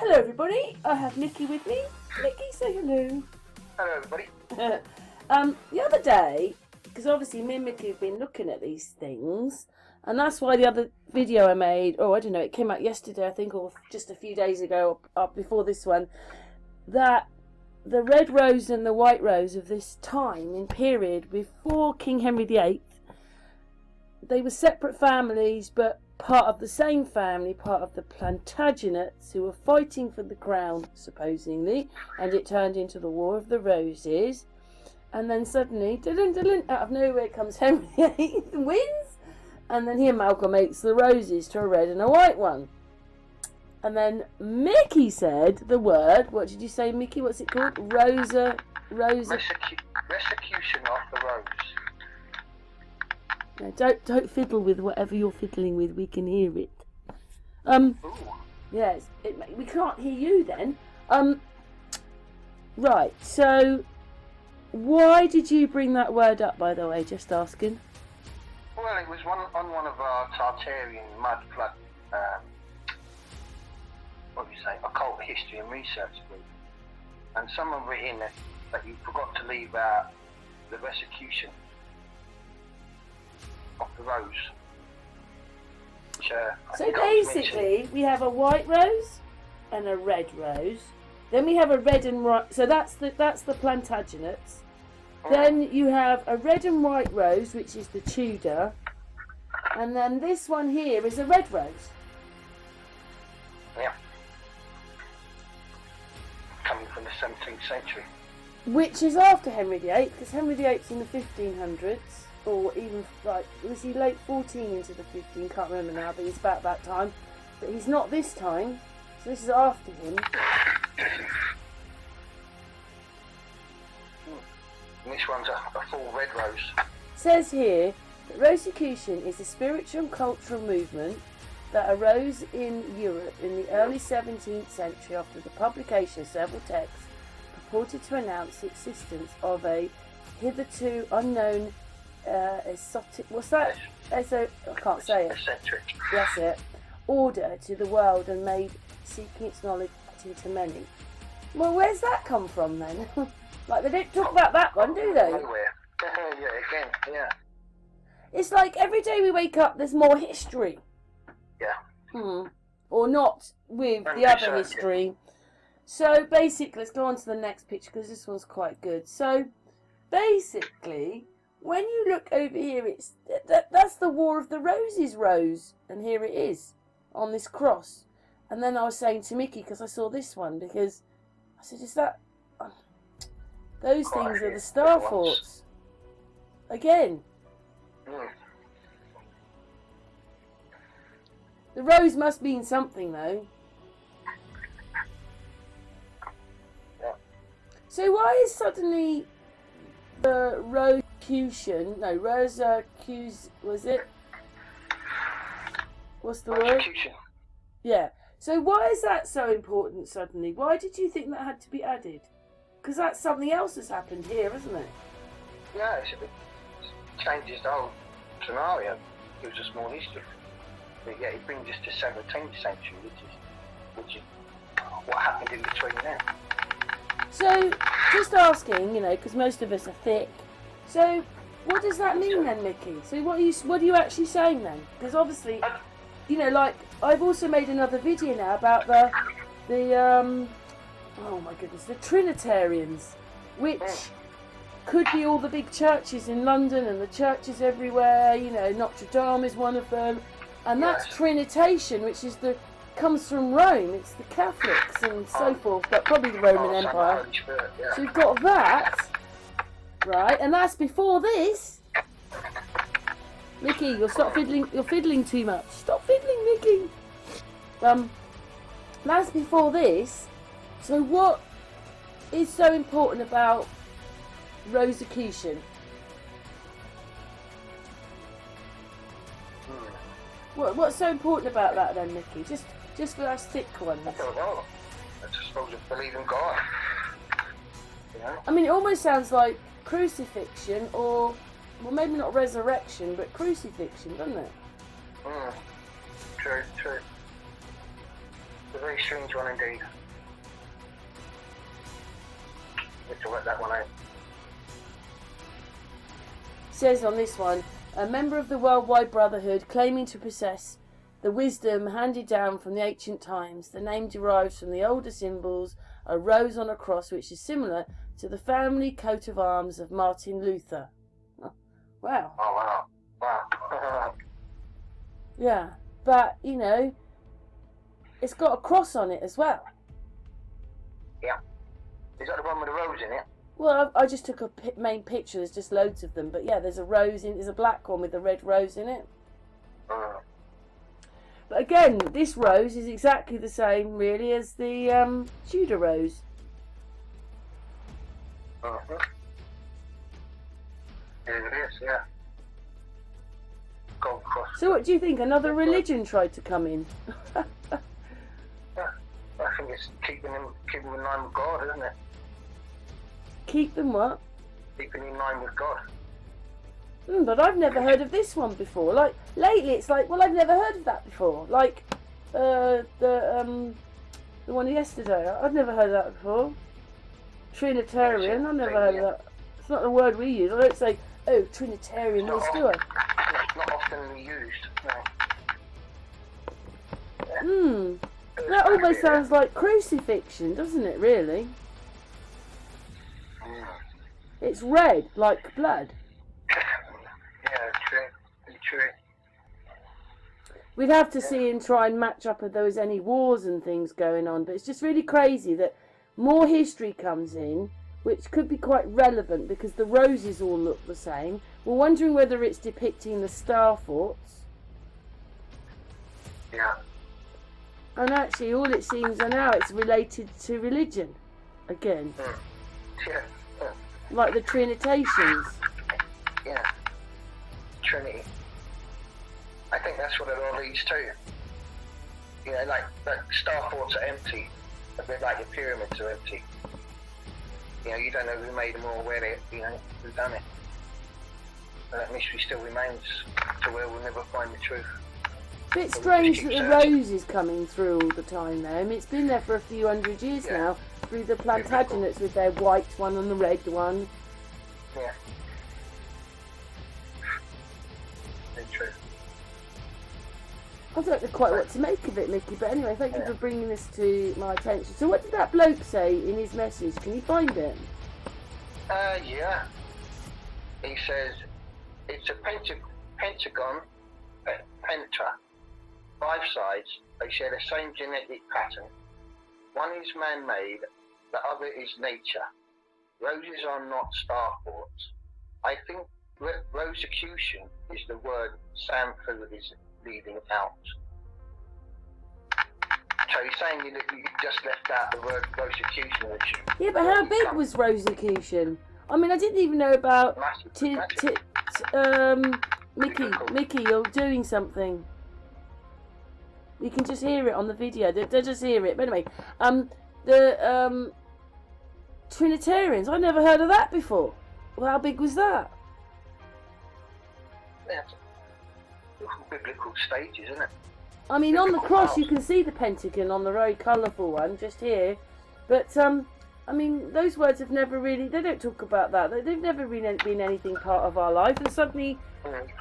Hello everybody, I have Nikki with me. Nikki, say hello. Hello everybody. The other day, because obviously me and Mickey have been looking at these things, and that's why the other video I made, I don't know, it came out yesterday I think, or just a few days ago, or before this one, that the red rose and the white rose of this time in period before King Henry VIII, they were separate families but part of the same family, part of the Plantagenets, who were fighting for the crown supposedly, and it turned into the War of the Roses. And then suddenly, out of nowhere comes Henry VIII and wins, and then he amalgamates the roses to a red and a white one. And then Mickey said the word, what did you say, Mickey? What's it called? Rosa. Resecution of the rose. No, don't fiddle with whatever you're fiddling with. We can hear it. Ooh. Yes, we can't hear you then. Right. So, why did you bring that word up? By the way, just asking. Well, it was on one of our Tartarian mud flood, occult history and research group, and someone written that you forgot to leave out the resecution of the rose. Which, so basically, we have a white rose and a red rose. Then we have a red and white. So that's the Plantagenets. Then you have a red and white rose, which is the Tudor, and then this one here is a red rose. Yeah. Coming from the 17th century. Which is after Henry VIII, because Henry VIII's in the 1500s, or even, was he late 14 into the 15? Can't remember now, but he's about that time. But he's not this time, so this is after him. And this one's a full red rose. Says here that Rosicrucian is a spiritual and cultural movement that arose in Europe in the early 17th century after the publication of several texts purported to announce the existence of a hitherto unknown exotic, what's that? I can't say it. Eccentric. That's it. Order to the world and made seeking its knowledge to many. Well, where's that come from then? Like, they don't talk about that one, do they? Nowhere. Yeah. It's like every day we wake up, there's more history. Yeah. Or not with the other history. So basically, let's go on to the next picture because this one's quite good. So basically, when you look over here, it's that's the War of the Roses rose, and here it is on this cross. And then I was saying to Mickey, because I saw this one, because I said, is that those things are the star forts again? The rose must mean something, though. Yeah. So why is suddenly the Rosicrucian? No, Rosicrucian. Was it? What's the word? Yeah. So why is that so important suddenly? Why did you think that had to be added? Because that's something else that's happened here, isn't it? Yeah, it changes the whole scenario. Gives us more history. But yeah, it brings us to 17th century, which is what happened in between there. So, just asking, because most of us are thick. So, what does that mean then, Mickey? So, what are you actually saying then? Because obviously, I've also made another video now about the oh my goodness, the Trinitarians, which could be all the big churches in London and the churches everywhere. Notre Dame is one of them. And that's Trinitation, which is comes from Rome. It's the Catholics and so forth, but probably the Roman Empire. Yeah. So we've got that, right? And that's before this. Mickey, you'll stop fiddling. You're fiddling too much. Stop fiddling, Mickey. That's before this. So what is so important about Rosicrucian? What's so important about that then, Mickey? Just for us thick ones. I don't know. I just suppose I believe in God. I mean, it almost sounds like crucifixion, or well, maybe not resurrection, but crucifixion, doesn't it? True. a very strange one indeed. Need to work that one out. Says on this one, a member of the Worldwide Brotherhood claiming to possess the wisdom handed down from the ancient times. The name derives from the older symbols, a rose on a cross, which is similar to the family coat of arms of Martin Luther. Oh, wow. Oh, wow. Wow. Yeah, but, you know, it's got a cross on it as well. Yeah. Is that the one with the rose in it? Well, I just took a main picture. There's just loads of them. But yeah, there's a rose in. There's a black one with a red rose in it. But again, this rose is exactly the same, really, as the Tudor rose. It is, yeah. Gold cross. So what do you think? Another religion tried to come in? Yeah. I think it's keeping them in line with God, isn't it? Keep them what? Keeping in line with God. But I've never heard of this one before. Like, lately it's like, well, I've never heard of that before. Like, the one yesterday. I've never heard of that before. Trinitarian, I've never heard of that. It's not the word we use. I don't say, oh, Trinitarian this, do I? It's not often used, no. That almost sounds like crucifixion, doesn't it, really? It's red, like blood. Yeah, true. We'd have to see and try and match up if there was any wars and things going on, but it's just really crazy that more history comes in, which could be quite relevant because the roses all look the same. We're wondering whether it's depicting the star forts. Yeah. And actually, all it seems are now it's related to religion, again. Yeah. Like the Trinitations. Yeah. Trinity. I think that's what it all leads to. You know, like star forts are empty, a bit like the pyramids are empty. You know, you don't know who made them or where they, you know, who done it. But that mystery still remains to where we'll never find the truth. Bit strange that the rose is coming through all the time though. I mean, it's been there for a few hundred years now, through the Plantagenets with their white one and the red one. Yeah. Very true. I don't know quite what to make of it, Mickey, but anyway, thank you for bringing this to my attention. So what did that bloke say in his message? Can you find it? Yeah. He says, it's a pentagon, penta. 5 sides, they share the same genetic pattern. One is man-made, the other is nature. Roses are not star forts. I think Rosicrucian is the word SAMFU is leaving out. So he's saying that you just left out the word Rosicrucian, which... Yeah, but how big was Rosicrucian? I mean, I didn't even know about... Mickey, you're doing something. You can just hear it on the video. They just hear it. But anyway, the Trinitarians. I never heard of that before. Well, how big was that? Yeah, biblical stages, isn't it? I mean, on the cross you can see the pentagon on the very colourful one just here. But I mean, those words have never really. They don't talk about that. They've never really been anything part of our life. And suddenly.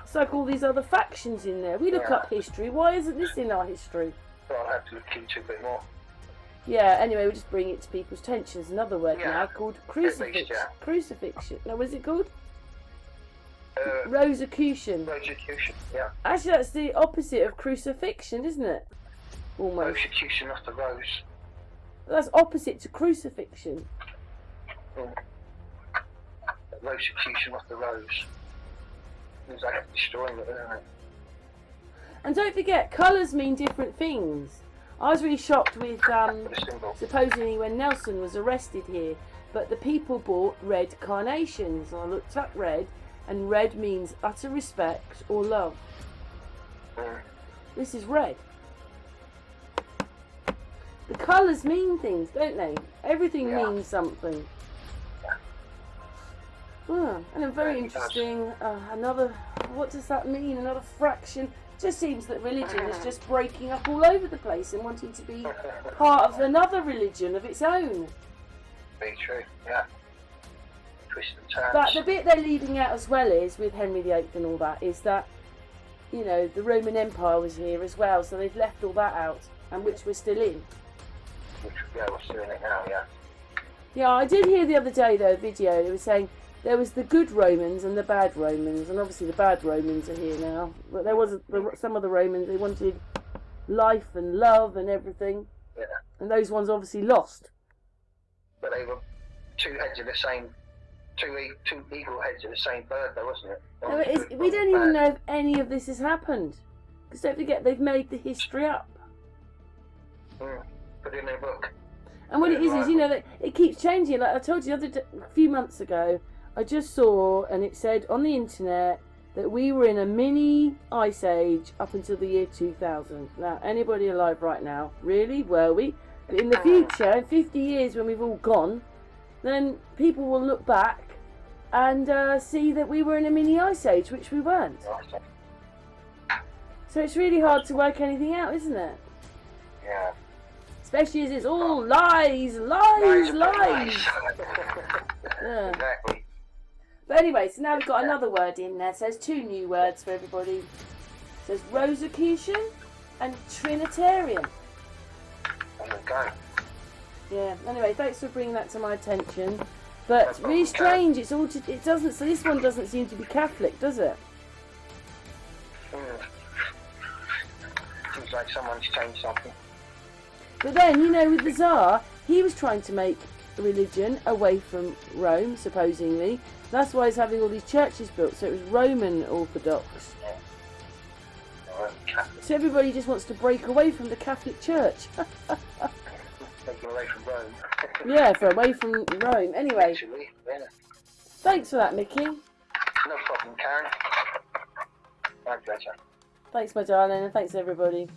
It's like all these other factions in there. We look up history. Why isn't this in our history? Well, I'll have to look into a bit more. Yeah, anyway, we'll just bring it to people's attention. There's another word now called crucifixion. Crucifixion. No, what is it called? Rosicrucian. Rosicrucian, yeah. Actually, that's the opposite of crucifixion, isn't it? Almost. Rosicrucian of the rose. That's opposite to crucifixion. Rosicrucian of the rose. It's like destroying it, isn't it? And don't forget, colours mean different things. I was really shocked with supposedly when Nelson was arrested here, but the people bought red carnations. And I looked up red, and red means utter respect or love. This is red. The colours mean things, don't they? Everything means something. And a very interesting, what does that mean? Another fraction. Just seems that religion is just breaking up all over the place and wanting to be part of another religion of its own. Very true, yeah. Twist and turns. But the bit they're leaving out as well is, with Henry VIII and all that, is that, you know, the Roman Empire was here as well, so they've left all that out, and which we're still in. Which, yeah, we're still in it now, yeah. Yeah, I did hear the other day, though, a video, they were saying there was the good Romans and the bad Romans, and obviously the bad Romans are here now. But there was some of the Romans, they wanted life and love and everything. Yeah. And those ones obviously lost. But they were two eagle heads of the same bird, though, wasn't it? No, we don't even know if any of this has happened. Because don't forget, they've made the history up. Put it in their book. And what it is, you know, it keeps changing. Like I told you a few months ago, I just saw, and it said on the internet that we were in a mini ice age up until the year 2000. Now, anybody alive right now? Really? Were we? But in the future, in 50 years when we've all gone, then people will look back and see that we were in a mini ice age, which we weren't. So it's really hard to work anything out, isn't it? Yeah. Especially as it's all lies. Yeah. Exactly. But anyway, so now we've got another word in there. So there's two new words for everybody. It says Rosicrucian and Trinitarian. There we go. Yeah. Anyway, thanks for bringing that to my attention. But really strange. It's all. It doesn't. So this one doesn't seem to be Catholic, does it? Seems like someone's changed something. But then, you know, with the Tsar, he was trying to make religion away from Rome, supposedly. That's why he's having all these churches built. So it was Roman Orthodox. So everybody just wants to break away from the Catholic Church. Taking away from Rome. Yeah, away from Rome. Anyway, Actually, yeah. Thanks for that, Mickey. No problem, Karen. My pleasure. Thanks, my darling, and thanks, everybody.